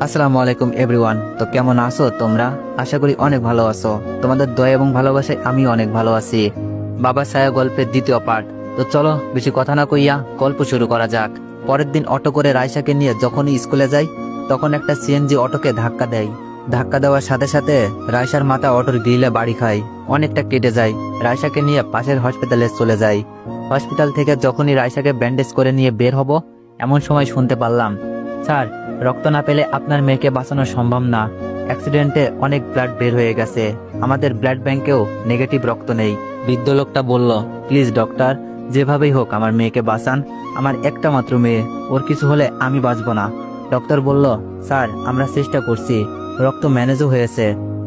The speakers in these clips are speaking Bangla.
আসসালামু আলাইকুম এভরিওয়ান। তো কেমন আছো তোমরা? আশা করি অনেক ভালো আছো। তোমাদের দয়া এবং ভালোবাসায় আমি অনেক ভালো আছি। বাবা ছায়া গল্পের দ্বিতীয় পার্ট। তো চলো বেশি কথা না কইয়া গল্প শুরু করা যাক। পরের দিন অটো করে রাইসাকে নিয়ে যখনই স্কুলে যাই তখন একটা সিএনজি অটোকে ধাক্কা দেয়। ধাক্কা দেওয়ার সাথে সাথে রাইসার মাথা অটোর গ্রিলে বাড়ি খায়, অনেকটা কেটে যায়। রাইসাকে নিয়ে পাশের হসপিটালে চলে যাই। হসপিটাল থেকে যখনই রাইসাকে ব্যান্ডেজ করে নিয়ে বের হব এমন সময় শুনতে পারলাম, স্যার রক্ত না পেলে আপনার মেয়েকে বাঁচানো সম্ভব না। অ্যাক্সিডেন্টে অনেক ব্লাড বের হয়ে গেছে, আমাদের ব্লাড ব্যাংকেও নেগেটিভ রক্ত নেই। বৃদ্ধ লোকটা বলল, প্লিজ ডক্টর, যেভাবেই হোক আমার মেয়েকে বাঁচান। আমার একটা মাত্র মেয়ে, ওর কিছু হলে আমি বাঁচব না। ডক্টর বলল, স্যার আমরা চেষ্টা করছি, রক্ত ম্যানেজও হয়েছে,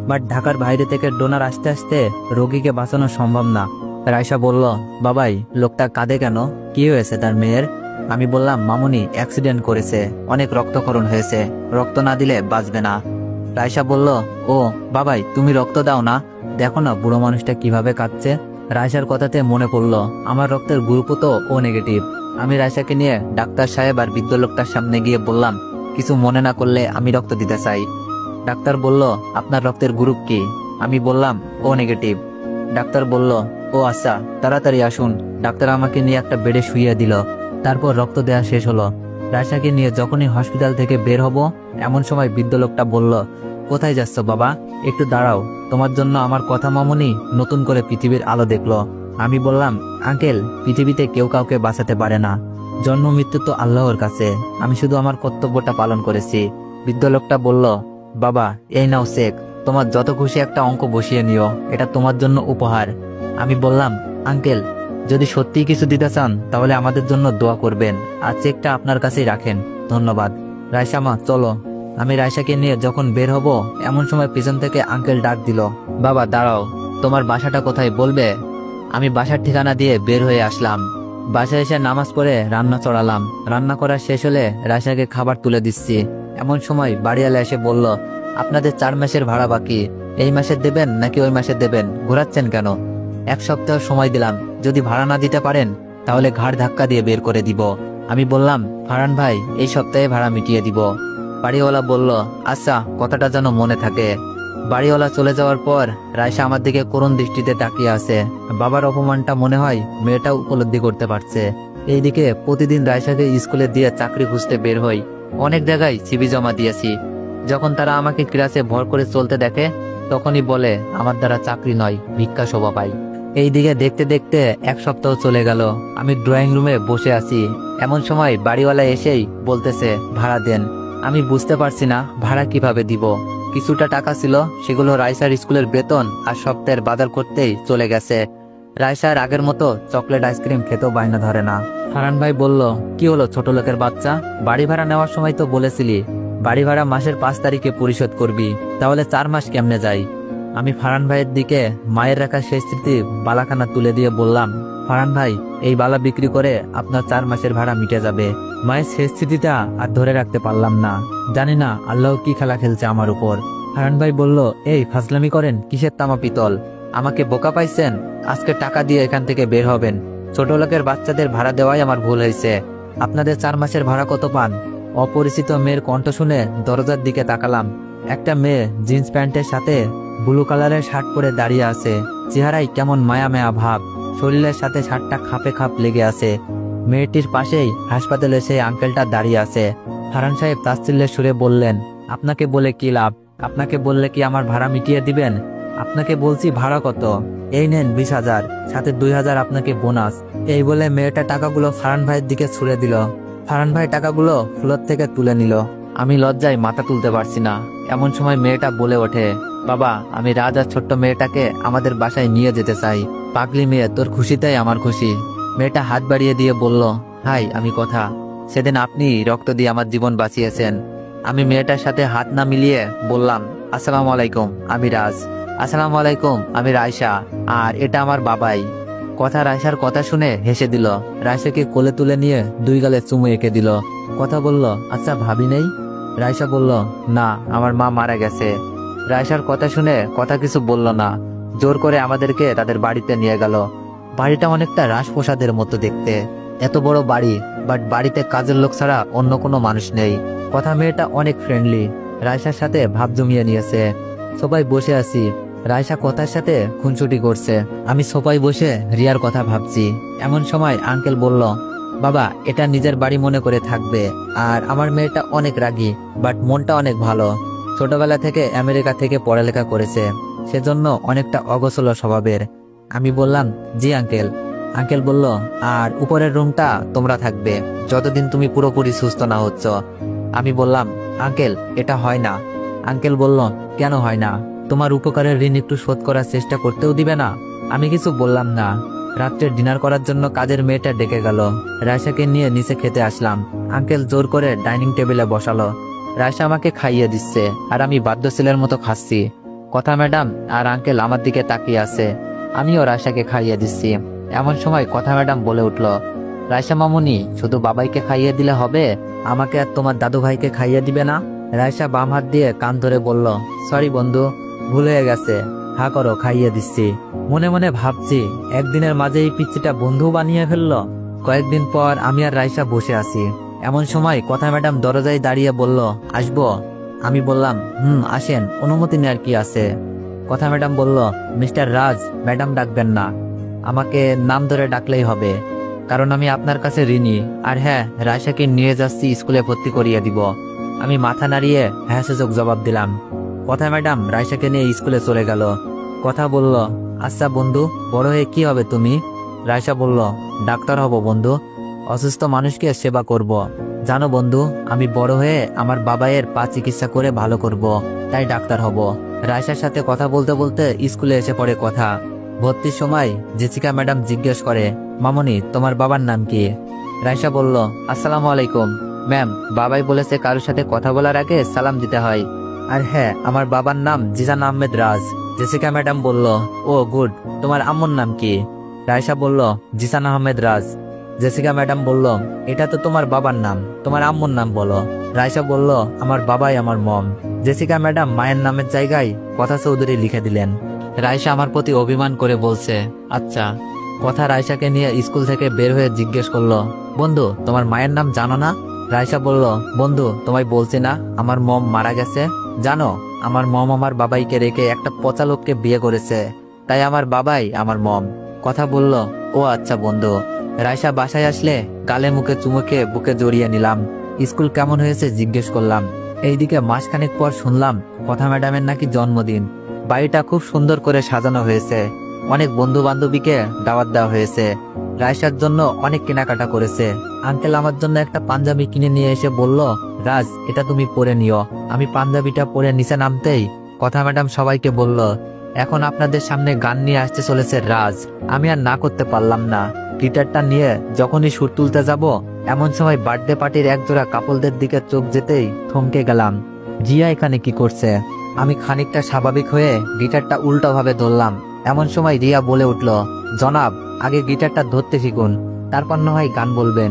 বাট ঢাকার বাইরে থেকে ডোনার আসতে আসতে রোগীকে বাঁচানো সম্ভব না। রাইসা বলল, বাবাই লোকটা কাঁদে কেন, কি হয়েছে তার মেয়ের? আমি বললাম, মামুনি অ্যাক্সিডেন্ট করেছে, অনেক রক্তক্ষরণ হয়েছে, রক্ত না দিলে বাঁচবে না। রাইসা বলল, ও বাবাই তুমি রক্ত দাও না, দেখো না বুড়ো মানুষটা কিভাবে কাঁদছে। রাইসার কথাতে মনে পড়লো আমার রক্তের গ্রুপও তো ও নেগেটিভ। আমি রাইসাকে নিয়ে ডাক্তার সাহেব আর বৃদ্ধ লোকটার সামনে গিয়ে বললাম, কিছু মনে না করলে আমি রক্ত দিতে চাই। ডাক্তার বলল, আপনার রক্তের গ্রুপ কি? আমি বললাম, ও নেগেটিভ। ডাক্তার বলল, ও আচ্ছা তাড়াতাড়ি আসুন। ডাক্তার আমাকে নিয়ে একটা বেডে শুইয়ে দিল, তারপর রক্ত দেওয়া শেষ হলো। রাইসাকে নিয়ে যখনই হসপিটাল থেকে বের হব এমন সময় বৃদ্ধ লোকটা বলল, কোথায় যাচ্ছ বাবা, একটু দাঁড়াও, তোমার জন্য আমার কথা মামুনি নতুন করে পৃথিবীর আলো দেখলো। আমি বললাম, আঙ্কেল পৃথিবীতে কেউ কাউকে বাঁচাতে পারে না, জন্ম মৃত্যু তো আল্লাহর কাছে, আমি শুধু আমার কর্তব্যটা পালন করেছি। বৃদ্ধ লোকটা বলল, বাবা এই নাও চেক, তোমার যত খুশি একটা অঙ্ক বসিয়ে নিও, এটা তোমার জন্য উপহার। আমি বললাম, আঙ্কেল যদি সত্যি কিছু দিতে চান তাহলে আমাদের জন্য দোয়া করবেন, আর চেকটা আপনার কাছেই রাখেন, ধন্যবাদ। রাইসা মা চলো। আমি রাইসাকে নিয়ে যখন বের হব এমন সময় পিছন থেকে আঙ্কেল ডাক দিল, বাবা দাঁড়াও, তোমার বাসাটা কোথায় বলবে? আমি বাসার ঠিকানা দিয়ে বের হয়ে আসলাম। বাসায় এসে নামাজ পড়ে রান্না চড়ালাম। রান্না করা শেষ হলে রাইসাকে খাবার তুলে দিচ্ছি এমন সময় বাড়িওয়ালা এসে বলল, আপনাদের 4 মাসের ভাড়া বাকি, এই মাসে দেবেন নাকি ওই মাসে দেবেন, ঘোরাচ্ছেন কেন? 1 সপ্তাহ সময় দিলাম, যদি ভাড়া না দিতে পারেন তাহলে ঘাড় ধাক্কা দিয়ে বের করে দিব। আমি বললাম, ফারহান ভাই এই সপ্তাহে ভাড়া মিটিয়ে দিব। বাড়িওয়ালা বলল, আচ্ছা কথাটা যেন মনে থাকে। বাড়িওয়ালা চলে যাওয়ার পর রাইসা আমার দিকে করুণ দৃষ্টিতে তাকিয়ে আছে। বাবার অপমানটা মনে হয় মেয়েটাও উপলব্ধি করতে পারছে। এইদিকে প্রতিদিন রাইসাকে স্কুলে দিয়ে চাকরি খুঁজতে বের হই, অনেক জায়গায় সিভি জমা দিয়েছি। যখন তারা আমাকে ক্লাসে ভর করে চলতে দেখে তখনই বলে, আমার দ্বারা চাকরি নয়, ভিক্ষা শোভা পাই। এইদিকে দেখতে দেখতে 1 সপ্তাহ চলে গেল। আমি ড্রয়িং রুমে বসে আছি, এমন সময় বাড়িওয়ালা এসেই বলতেছে, ভাড়া দেন। আমি বুঝতে পারছি না ভাড়া কিভাবে দিব। কিছুটা টাকা ছিল, সেগুলো রাইসার স্কুলের বেতন আর সপ্তাহের বাজার করতেই চলে গেছে। রাইসার আগের মতো চকলেট আইসক্রিম খেতেও বায়না ধরে না। ফারহান ভাই বলল, কি হলো ছোট লোকের বাচ্চা, বাড়ি ভাড়া নেওয়ার সময় তো বলেছিলি বাড়ি ভাড়া মাসের 5 তারিখে পরিশোধ করবি, তাহলে 4 মাস কেমনে যাই? আমি ফারহান ভাইয়ের দিকে মায়ের রাখা সেই স্মৃতি বালাখানা তুলে দিয়ে বললাম, ফারহান ভাই এই বালা বিক্রি করে আপনার 4 মাসের ভাড়া মিটে যাবে। মায়ের শেষ স্মৃতিটা আর ধরে রাখতে পারলাম না, জানি না আল্লাহ কি খেলা খেলছে আমার উপর। ফারহান ভাই বলল, এই ফাজলামি করেন কিসের তামা পিতল, আমাকে বোকা পাইছেন? আজকে টাকা দিয়ে এখান থেকে বের হবেন। ছোট লোকের বাচ্চাদের ভাড়া দেওয়াই আমার ভুল হয়েছে। আপনাদের 4 মাসের ভাড়া কত পান? অপরিচিত মেয়ের কণ্ঠ শুনে দরজার দিকে তাকালাম। একটা মেয়ে জিন্স প্যান্টের সাথে ব্লু কালারের শার্ট পরে দাঁড়িয়ে আছে, চেহারায় কেমন মায়া মায়া ভাব, শরীরের সাথে শার্টটা খাপে খাপ লেগে আছে। মেয়েটির পাশেই হাসপাতালে সেই আঙ্কেলটা দাঁড়িয়ে আছে। ফারহান সাহেব তাচ্ছিল্যের সুরে বললেন, আপনাকে বলে কি লাভ, আপনাকে বললে কি আমার ভাড়া মিটিয়ে দিবেন? আপনাকে বলছি ভাড়া কত, এই নেন 20,000, সাথে 2,000 আপনাকে বোনাস। এই বলে মেয়েটা টাকাগুলো ফারহান ভাইয়ের দিকে ছুড়ে দিল। ফারহান ভাই টাকাগুলো ফ্লোর থেকে তুলে নিল। আমি লজ্জায় মাথা তুলতে পারছি না। এমন সময় মেয়েটা বলে ওঠে, বাবা আমি রাজ আর ছোট্ট মেয়েটাকে আমাদের বাসায় নিয়ে যেতে চাই। পাগলি মেয়ে, তোর খুশিতেই আমার খুশি। মেয়েটা হাত বাড়িয়ে দিয়ে বলল, হাই আমি কথা, সেদিন আপনি রক্ত দিয়ে আমার জীবন বাঁচিয়েছেন। আমি মেয়েটার সাথে হাত না মিলিয়ে বললাম, আসসালামু আলাইকুম আমি রাজ। আসসালামু আলাইকুম আমি রাইসা, আর এটা আমার বাবাই। রাইসার কথা শুনে হেসে দিল। রাইসাকে কোলে তুলে নিয়ে 2 গালে চুমু এঁকে দিল। কথা বলল, আচ্ছা ভাবি নেই? রাইসা বলল, না আমার মা মারা গেছে। রাইসার কথা শুনে কথা কিছু বলল না, জোর করে আমাদেরকে তাদের বাড়িতে নিয়ে গেল। বাড়িটা অনেকটা রাজপ্রাসাদের মতো দেখতে, এত বড় বাড়ি, বাট বাড়িতে কাজের লোক ছাড়া অন্য কোনো মানুষ নেই। কথা মেয়েটা অনেক ফ্রেন্ডলি, রায়সার সাথে ভাব জমিয়ে নিয়েছে। সবাই বসে আছি, রায়সা কথার সাথে খুনসুটি করছে। আমি সোফায় বসে রিয়ার কথা ভাবছি। এমন সময় আঙ্কেল বলল, বাবা এটা নিজের বাড়ি মনে করে থাকবে। আর আমার মেয়েটা অনেক রাগী, বাট মনটা অনেক ভালো। ছোটবেলা থেকে আমেরিকা থেকে পড়ালেখা করেছে, সেজন্য অনেকটা অগোছল স্বভাবের। আমি বললাম, জি আঙ্কেল। আঙ্কেল বলল, আর উপরের রুমটা তোমরা থাকবে যতদিন তুমি পুরোপুরি সুস্থ না হচ্ছ। আমি বললাম, আঙ্কেল এটা হয় না। আঙ্কেল বলল, কেন হয় না? তোমার উপকারের ঋণ একটু শোধ করার চেষ্টা করতেও দিবে না? আমি কিছু বললাম না। রাত্রে ডিনার করার জন্য কাজের মেয়েটা ডেকে গেল। রায়সাকে নিয়ে নিচে খেতে আসলাম। আঙ্কেল জোর করে ডাইনিং টেবিলে বসালো। রায়সা আমাকে খাইয়ে দিচ্ছে, আর আমি বাধ্য ছেলের মতো খাচ্ছি। কথা ম্যাডাম আর আঙ্কেল আমার দিকে তাকিয়ে আছে। আমিও রায়সাকে খাইয়ে দিচ্ছি। এমন সময় কথা ম্যাডাম বলে উঠল, রায়সা মামুনি, শুধু বাবাইকে খাইয়ে দিলে হবে? আমাকে আর তোমার দাদু ভাইকে খাইয়ে দিবে না? রায়সা বাম হাত দিয়ে কান ধরে বলল, সরি বন্ধু, ভুল হয়ে গেছে। হা করো, খাইয়ে দিচ্ছি। মনে মনে ভাবছি, একদিনের মাঝে এই পিচ্চিটা বন্ধু বানিয়ে ফেললো। কয়েকদিন পর আমি আর রায়সা বসে আছি। এমন সময় কথা ম্যাডাম দরজায় দাঁড়িয়ে বলল, আসবো? আমি বললাম, আসেন, অনুমতি নেওয়ার কি আছে? কথা ম্যাডাম বলল, মিস্টার রাজ, ম্যাডাম ডাকবেন না, আমাকে নাম ধরে ডাকলেই হবে, কারণ আমি আপনার কাছে ঋণী। আর হ্যাঁ, রায়সাকে নিয়ে যাচ্ছি স্কুলে ভর্তি করিয়ে দিব। আমি মাথা নাড়িয়ে হ্যাঁ সূচক জবাব দিলাম। কথা ম্যাডাম রায়সাকে নিয়ে স্কুলে চলে গেল। কথা বলল, আচ্ছা বন্ধু, বড় হয়ে কি হবে তুমি? রায়সা বলল, ডাক্তার হব বন্ধু, অসুস্থ মানুষকে সেবা করব। জানো বন্ধু, আমি বড় হয়ে আমার বাবাইয়ের পা চিকিৎসা করে ভালো করব, তাই ডাক্তার হব। রায়সার সাথে কথা বলতে বলতে স্কুলে এসে পড়ে কথা। ভর্তির সময় জেসিকা ম্যাডাম জিজ্ঞেস করে, মামনি তোমার বাবার নাম কি? রায়সা বলল, আসসালামু আলাইকুম ম্যাম, বাবাই বলেছে কারোর সাথে কথা বলার আগে সালাম দিতে হয়। আর হ্যাঁ, আমার বাবার নাম জিজান আহমেদ রাজ। জেসিকা ম্যাডাম বলল, ও গুড, তোমার আম্মুর নাম কি? রায়সা বলল, জিসান আহমেদ রাজ। জেসিকা ম্যাডাম বলল, এটা তো তোমার বাবার নাম, তোমার আম্মুর নাম বলো। রায়সা বলল, আমার বাবাই আমার মম। জেসিকা ম্যাডাম মায়ের নামের জায়গায় কথা চৌধুরী লিখে দিলেন। রায়সা আমার প্রতি অভিমান করে বলছে, আচ্ছা। কথা রায়সাকে নিয়ে স্কুল থেকে বের হয়ে জিজ্ঞেস করলো, বন্ধু তোমার মায়ের নাম জানো না? রায়সা বলল, বন্ধু তোমায় বলছি না আমার মম মারা গেছে? জানো, আমার মম আমার বাবাইকে রেখে একটা পচা লোককে বিয়ে করেছে, তাই আমার বাবাই আমার মম। কথা বলল, ও আচ্ছা বন্ধু। রায়সা বাসায় আসলে গালে মুখে চুমুকে বুকে জড়িয়ে নিলাম। স্কুল কেমন হয়েছে জিজ্ঞেস করলাম। এইদিকে মাসখানেক পর শুনলাম কথা ম্যাডামের নাকি জন্মদিন। বাড়িটা খুব সুন্দর করে সাজানো হয়েছে, অনেক বন্ধু বান্ধবীকে দাওয়াত দেওয়া হয়েছে। রায়সার জন্য অনেক কেনাকাটা করেছে। আঙ্কেল আমার জন্য একটা পাঞ্জাবি কিনে নিয়ে এসে বলল, রাজ এটা তুমি পরে নিও। আমি পাঞ্জাবিটা পরে নিচে নামতেই কথা ম্যাডাম সবাইকে বলল, এখন আপনাদের সামনে গান নিয়ে আসতে চলেছে রাজ। আমি আর না করতে পারলাম না। গিটারটা নিয়ে যখনই সুর তুলতে যাব, এমন সময় বার্থডে পার্টির একজোড়া কাপলদের দিকে চোখ যেতেই থমকে গেলাম। জিয়া এখানে কি করছে? আমি খানিকটা স্বাভাবিক হয়ে গিটারটা উল্টোভাবে ধরলাম। এমন সময় রিয়া বলে উঠল, জনাব আগে গিটারটা ধরতে শিখুন, তারপর না হয় গান বলবেন।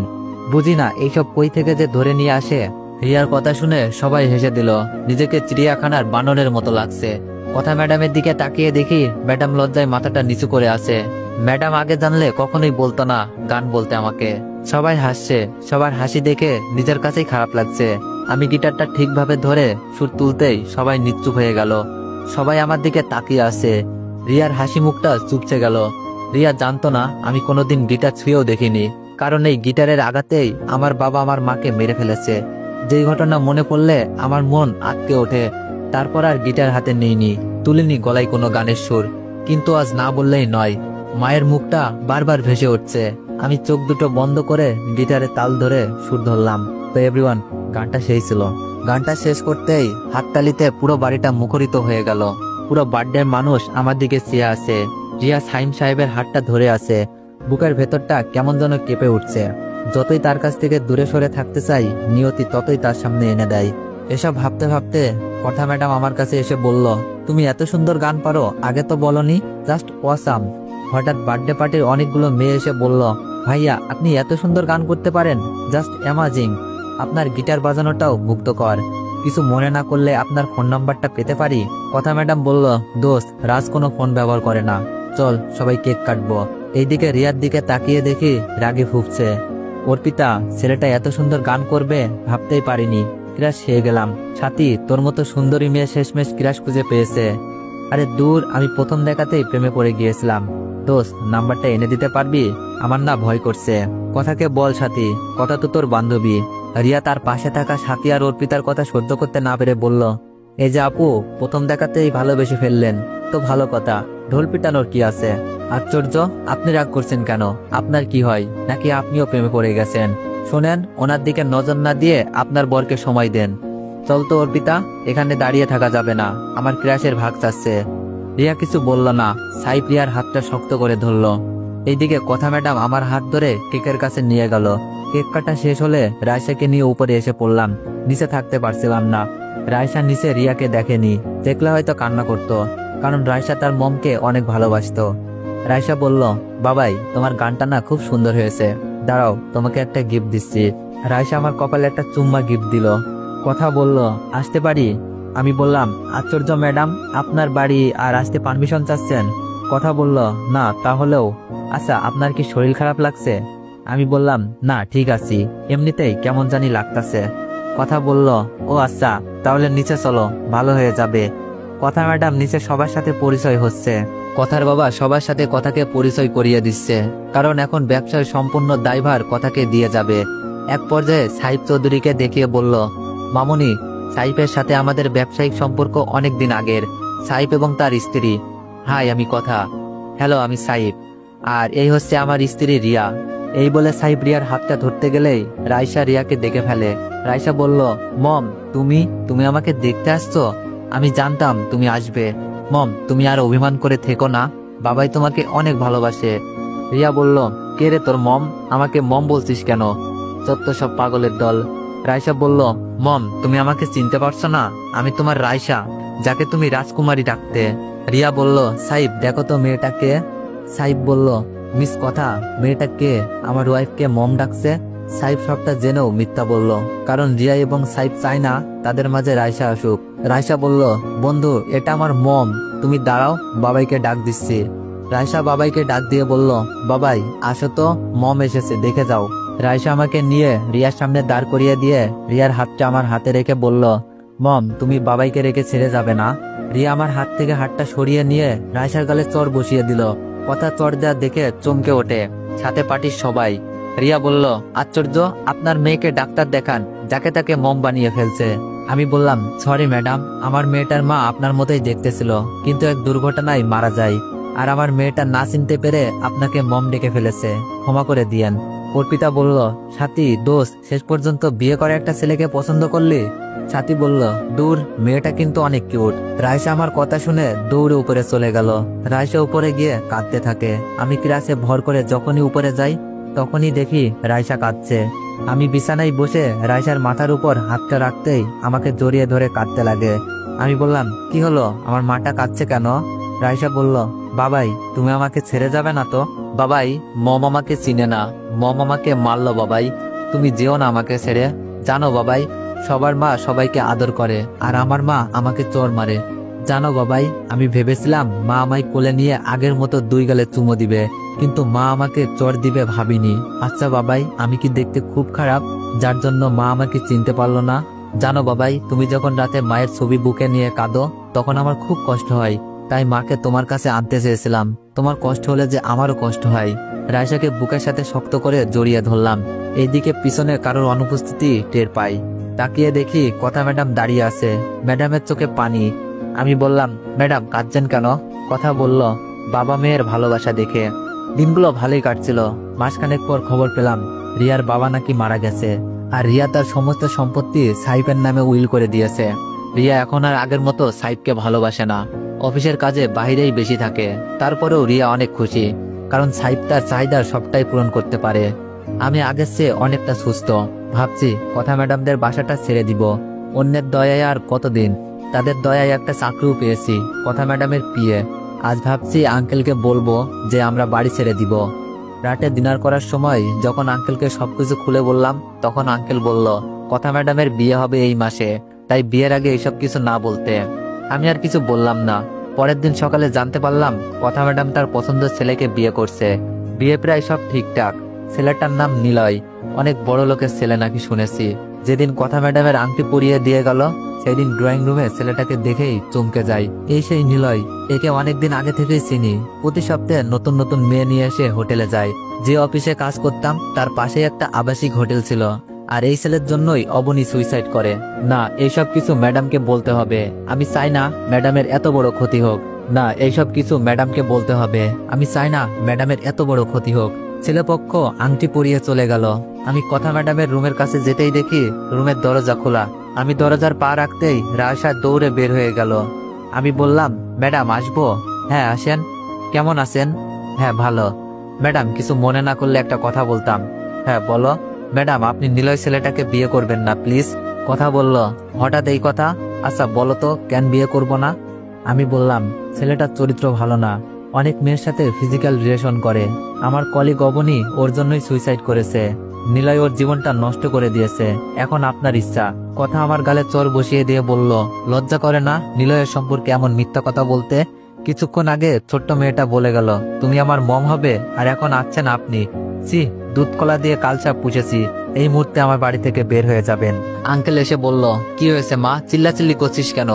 বুঝি না এইসব কই থেকে যে ধরে নিয়ে আসে। রিয়ার কথা শুনে সবাই হেসে দিল। নিজেকে চিড়িয়াখানার বানরের মতো লাগছে। কথা ম্যাডামের দিকে তাকিয়ে দেখি ম্যাডাম লজ্জায় মাথাটা নিচু করে আছে। ম্যাডাম আগে জানলে কখনোই বলতো না গান বলতে আমাকে। সবাই হাসছে, সবার হাসি দেখে নিজের কাছেই খারাপ লাগছে। আমি গিটারটা ঠিকভাবে ধরে সুর তুলতেই সবাই নিশ্চুপ হয়ে গেল। সবাই আমার দিকে তাকিয়ে আছে। রিয়ার হাসি মুখটা চুপছে গেল। রিয়া জানতো না আমি কোনোদিন গিটার ছুঁয়েও দেখিনি, কারণ এই গিটারের আঘাতেই আমার বাবা আমার মাকে মেরে ফেলেছে। যেই ঘটনা মনে পড়লে আমার মন আটকে ওঠে। তারপর আর গিটার হাতে নেইনি, তুলিনি গলায় কোনো গানের সুর। কিন্তু আজ না বললেই নয়, মায়ের মুখটা বারবার ভেসে উঠছে। আমি চোখ দুটো বন্ধ করে গিটারে তাল ধরে সুর ধরলাম। তো এভরিওয়ান, গানটা সেই ছিল। গানটা শেষ করতেই হাততালিতে পুরো বাড়িটা মুখরিত হয়ে গেল। পুরো বার্থডের মানুষ আমার দিকে চেয়ে আছে। রিয়া সাইম সাহেবের হাতটা ধরে আছে। বুকের ভেতরটা কেমন যেন কেঁপে উঠছে। যতই তার কাছ থেকে দূরে সরে থাকতে চাই, নিয়তি ততই তার সামনে এনে দেয়। এসব ভাবতে ভাবতে কথা ম্যাডাম আমার কাছে এসে বলল, তুমি এত সুন্দর গান পারো, আগে তো বলনি, জাস্ট অসাম। হঠাৎ বার্থডে পার্টির অনেকগুলো মেয়ে এসে বলল, ভাইয়া আপনি এত সুন্দর গান করতে পারেন, জাস্ট অ্যামাজিং। আপনার গিটার বাজানোটাও মুগ্ধকর। কিছু মনে না করলে আপনার ফোন নাম্বারটা পেতে পারি? কথা ম্যাডাম বলল, দোস্ত রাজ কোনো ফোন ব্যবহার করে না, চল সবাই কেক কাটবো। এইদিকে রিয়ার দিকে তাকিয়ে দেখি রাগে ফুঁকছে। অর্পিতা, ছেলেটা এত সুন্দর গান করবে ভাবতেই পারিনি। ক্রাশ খেয়ে গেলাম। সাথী, তোর মতো সুন্দরী মেয়ে শেষমেশ ক্রাশ খুঁজে পেয়েছে। আরে দূর, আমি প্রথম দেখাতেই প্রেমে পড়ে গিয়েছিলাম। দোস্ত, নাম্বারটা এনে দিতে পারবি? আমার না ভয় করছে। কথাকে বল সাথী, কথা তো তোর বান্ধবী। রিয়া তার পাশে থাকা সাথী আর অর্পিতার কথা সহ্য করতে না পেরে বলল, এই যে আপু, প্রথম দেখাতেই ভালোবেসে ফেললেন, তো ভালো কথা, ঢোল পিটানোর কি আছে? আশ্চর্য, আপনি রাগ করছেন কেন? আপনার কি হয়, নাকি আপনিও প্রেমে পড়ে গেছেন? শোনেন, ওনার দিকে নজর না দিয়ে আপনার বরকে সময় দেন। চল তো অর্পিতা, এখানে দাঁড়িয়ে থাকা যাবে না, আমার ক্র্যাশের ভাগ চাচ্ছে। রিয়া কিছু বলল না। সাইফ রিয়ার হাতটা শক্ত করে ধরল। এইদিকে কথা ম্যাডাম আমার হাত ধরে কেকের কাছে নিয়ে গেল। কেক কাটা শেষ হলে রায়সাকে নিয়ে উপরে এসে পড়লাম। নিচে থাকতে পারছিলাম না। রায়সা নিচে রিয়াকে দেখেনি, দেখলে হয়তো কান্না করত, কারণ রায়সা তার মমকে অনেক ভালোবাসতো। রায়সা বলল, বাবাই, তোমার গানটা না খুব সুন্দর হয়েছে, দাঁড়াও তোমাকে একটা গিফট দিচ্ছি। রায়সা আমার কপালে একটা চুম্মা গিফট দিল। কথা বলল, আসতে পারি? আমি বললাম, আশ্চর্য ম্যাডাম, আপনার বাড়ি আর আসতে পারমিশন চাচ্ছেন? কথা বলল, না তাহলেও। আচ্ছা, আপনার কি শরীর খারাপ লাগছে? আমি বললাম, না ঠিক আছি, এমনিতেই কেমন জানি লাগতাছে। কথা বলল, ও আচ্ছা, তাহলে নিচে চলো, ভালো হয়ে যাবে। কথা ম্যাডাম নিচে সবার সাথে পরিচয় হচ্ছে। কথার বাবা সবার সাথে কথাকে পরিচয় করিয়ে দিচ্ছে, কারণ এখন ব্যবসায় সম্পূর্ণ দায়ভার কথাকে দিয়ে যাবে। এক পর্যায়ে সাইফ চৌধুরীকে দেখিয়ে বলল, মামুনি, সাইফের সাথে আমাদের ব্যবসায়িক সম্পর্ক অনেক দিন আগের। সাইফ এবং তার স্ত্রী। হাই, আমি কথা। হ্যালো, আমি সাইফ। আর এই হচ্ছে আমার স্ত্রী রিয়া। এই বলে সাইফ রিয়ার হাতটা ধরতে গেলেই রায়সা রিয়াকে দেখে ফেলে। রায়সা বলল, মম, তুমি আমাকে দেখতে আসছো? আমি জানতাম তুমি আসবে। মম, তুমি আর অভিমান করে থেকো না, বাবাই তোমাকে অনেক ভালোবাসে। রিয়া বলল, কে রে তোর মম? আমাকে মম বলছিস কেন? যত সব পাগলের দল। রায়সা বলল, মম, তুমি আমাকে চিনতে পারছো না? আমি তোমার রায়সা, যাকে তুমি রাজকুমারী ডাকতে। রিয়া বলল, সাইফ দেখো তো মেয়েটাকে। সাইফ বলল, মিস কথা, মেয়েটা কে? আমার ওয়াইফকে মম ডাকছে। সাইফ সবটা জেনেও মিথ্যা বলল, কারণ রিয়া এবং সাইফ চায় না তাদের মাঝে রায়সা আসুক। রায়সা বলল, বন্ধু, এটা আমার মম, তুমি দাঁড়াও, বাবাইকে ডাক দিচ্ছি। রায়সা বাবাইকে ডাক দিয়ে বলল, বাবাই আসো তো, মম এসেছে, দেখে যাও। রায়সা আমাকে নিয়ে রিয়ার সামনে দাঁড় করিয়ে দিয়ে রিয়ার হাতটা আমার হাতে রেখে বলল, মম, তুমি বাবাইকে রেখে ছেড়ে যাবে না? রিয়া আমার হাত থেকে হাতটা সরিয়ে নিয়ে রায়সার গালে চড় বসিয়ে দিল। কথা চড় দেওয়া দেখে চমকে ওঠে সাথে পার্টির সবাই। রিয়া বলল, আশ্চর্য, আপনার মেয়েকে ডাক্তার দেখান, যাকে তাকে মম বানিয়ে ফেলছে। আমি বললাম, সরি ম্যাডাম, আমার মেয়েটার মা আপনার মতোই দেখতেছিল, কিন্তু এক দুর্ঘটনায় মারা যায়, আর আমার মেয়েটা না চিনতে পেরে আপনাকে মম ডেকে ফেলেছে, ক্ষমা করে দিয়েন। অর্পিতা বলল, সাথী দোস্ত, শেষ পর্যন্ত বিয়ে করে একটা ছেলেকে পছন্দ করলি? সাথী বলল, দূর, মেয়েটা কিন্তু অনেক কিউট। রায়সা আমার কথা শুনে দৌড়ে উপরে চলে গেল। রায়সা উপরে গিয়ে কাঁদতে থাকে। আমি ক্লাসে ভর করে যখনই উপরে যাই তখনই দেখি রায়সা কাঁদছে। আমি বিছানায় বসে রায়সার মাথার উপর হাতটা রাখতেই আমাকে জড়িয়ে ধরে কাঁদতে লাগে। আমি বললাম, কি হলো, আমার মাটা কাঁদছে কেন? রায়সা বলল, বাবাই, তুমি আমাকে ছেড়ে যাবে না তো? বাবাই, মম আমাকে চিনে না, মম আমাকে মারলো। বাবাই, তুমি যেও না আমাকে ছেড়ে। জানো বাবাই, সবার মা সবাইকে আদর করে, আর আমার মা আমাকে চোর মারে। জানো বাবাই, আমি ভেবেছিলাম মা আমায় কোলে নিয়ে আগের মতো 2 গালে চুমো দিবে, কিন্তু মা আমাকে চর দিবে ভাবিনি। আচ্ছা বাবাই, আমি কি দেখতে খুব খারাপ, যার জন্য মা আমাকে চিনতে পারলো না? জানো বাবাই, তুমি যখন রাতে মায়ের ছবি বুকে নিয়ে কাঁদো তখন আমার খুব কষ্ট হয়, তাই মাকে তোমার কাছে আনতে চেয়েছিলাম। তোমার কষ্ট হলে যে আমারও কষ্ট হয়। রায়সাকে বুকের সাথে শক্ত করে জড়িয়ে ধরলাম। এইদিকে পিছনে কারোর অনুপস্থিতি টের পাই। তাকিয়ে দেখি কথা ম্যাডাম দাঁড়িয়ে আছে। ম্যাডামের চোখে পানি। আমি বললাম, ম্যাডাম কাঁদছেন কেন? কথা বলল, বাবা মেয়ের ভালোবাসা দেখে। দিনগুলো ভালোই কাটছিল। মাসখানেক পর খবর পেলাম রিয়ার বাবা নাকি মারা গেছে, আর রিয়া তার সমস্ত সম্পত্তি সাইফের নামে উইল করে দিয়েছে। রিয়া এখন আর আগের মতো সাইফকে ভালোবাসে না, অফিসের কাজে বাহিরেই বেশি থাকে। তারপরেও রিয়া অনেক খুশি, কারণ সাইফ তার চাহিদার সবটাই পূরণ করতে পারে। আমি আগের চেয়ে অনেকটা সুস্থ। ভাবছি কথা ম্যাডামদের বাসাটা ছেড়ে দিব। অন্যের দয়ায় আর কতদিন, তাদের দয়ায় একটা চাকরিও পেয়েছি, কথা ম্যাডামের পিএ। আজ ভাবছি আঙ্কেলকে বলবো যে আমরা বাড়ি ছেড়ে দিব। রাতে ডিনার করার সময় যখন আঙ্কেলকে সবকিছু খুলে বললাম, তখন আঙ্কেল বলল, কথা ম্যাডামের বিয়ে হবে এই মাসে, তাই বিয়ের আগে এইসব কিছু না বলতে। আমি আর কিছু বললাম না। পরের দিন সকালে জানতে পারলাম কথা ম্যাডাম তার পছন্দের ছেলেকে বিয়ে করছে। বিয়ে প্রায় সব ঠিকঠাক। ছেলেটার নাম নিলয়, অনেক বড় লোকের ছেলে নাকি শুনেছি। যেদিন কথা ম্যাডামের আংটি পরিয়ে দিয়ে গেল সেদিন ড্রয়িং রুমে ছেলেটাকে দেখেই চমকে যায়। এই সেই নিলয়, একে অনেকদিন আগে থেকেই চিনি। প্রতি সপ্তাহে নতুন নতুন মেয়ে নিয়ে এসে হোটেলে যায়। যে অফিসে কাজ করতাম তার পাশে একটা আবাসিক হোটেল ছিল, আর এই ছেলের জন্যই অবনী সুইসাইড করে। না, এইসব কিছু ম্যাডামকে বলতে হবে। আমি চাই না ম্যাডামের এত বড় ক্ষতি হোক। না, এইসব কিছু ম্যাডামকে বলতে হবে। আমি চাই না ম্যাডামের এত বড় ক্ষতি হোক। ছেলেপক্ষ আংটি পরিয়ে চলে গেল। আমি কথা ম্যাডামের রুমের কাছে যেতেই দেখি রুমের দরজা খোলা। আমি দরজার পা রাখতেই রায়সা দৌড়ে বের হয়ে গেল। আমি বললাম, ম্যাডাম আসবো? হ্যাঁ আসেন। কেমন আছেন? হ্যাঁ ভালো। ম্যাডাম কিছু মনে না করলে একটা কথা বলতাম। হ্যাঁ বলো। ম্যাডাম আপনি নিলয় ছেলেটাকে বিয়ে করবেন না প্লিজ। কথা বলল, হঠাৎ এই কথা? আচ্ছা বলো তো কেন বিয়ে করব না? আমি বললাম, ছেলেটার চরিত্র ভালো না, অনেক মেয়ের সাথে ফিজিক্যাল রিলেশন করে। আমার কলিগ অবনী ওর জন্যই সুইসাইড করেছে। নিলয় ওর জীবনটা নষ্ট করে দিয়েছে। এখন আপনার ইচ্ছা। কথা আমার গালে চর বসিয়ে দিয়ে বলল, লজ্জা করে না নিলয়ের সম্পর্কে এমন মিথ্যা কথা বলতে? কিছুক্ষণ আগে ছোট্ট মেয়েটা বলে গেল তুমি আমার মম হবে, আর এখন আসছেন আপনি। ছি, দুধ কলা দিয়ে কালচাপ পুষেছি, এই মুহূর্তে আমার বাড়ি থেকে বের হয়ে যাবেন। আঙ্কেল এসে বলল, কি হয়েছে মা, চিল্লাচিল্লি করছিস কেন?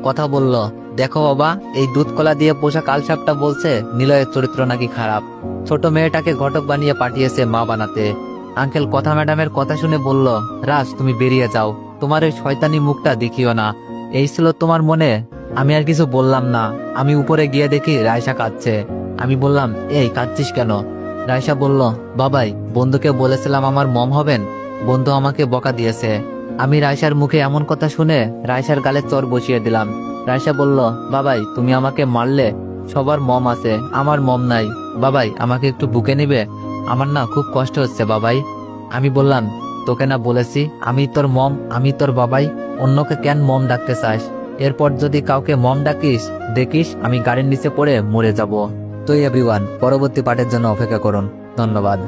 কথা বলল, দেখো বাবা, এই দুধ কলা দিয়ে পোষা কালসাপটা বলছে নিলয়ের চরিত্র নাকি খারাপ। ছোট মেয়েটাকে ঘটক বানিয়ে পাঠিয়েছে মা বানাতে। আঙ্কেল কথা ম্যাডামের কথা শুনে বলল, রাজ তুমি বেরিয়ে যাও, তোমার এই শয়তানি মুখটা দেখিও না। এই ছিল তোমার মনে? আমি আর কিছু বললাম না। আমি উপরে গিয়ে দেখি রায়সা কাঁদছে। আমি বললাম, এই কাঁদছিস কেন? রায়সা বলল, বাবাই, বন্ধুকে বলেছিলাম আমার মম হবেন, বন্ধু আমাকে বকা দিয়েছে। আমি রায়সার মুখে এমন কথা শুনে রায়সার গালে চর বসিয়ে দিলাম। রায়সা বলল, বাবাই তুমি আমাকে মারলে? সবার মম আছে, আমার মম নাই। বাবাই আমাকে একটু বুকে নিবে? আমার না খুব কষ্ট হচ্ছে বাবাই। আমি বললাম, তোকে না বলেছি আমি তোর মম, আমি তোর বাবাই, অন্যকে কেন মম ডাকতে চাস? এরপর যদি কাউকে মম ডাকিস দেখিস আমি গাড়ির নিচে পড়ে মরে যাব। তো এভরিওয়ান, পরবর্তী পার্টের জন্য অপেক্ষা করুন। ধন্যবাদ।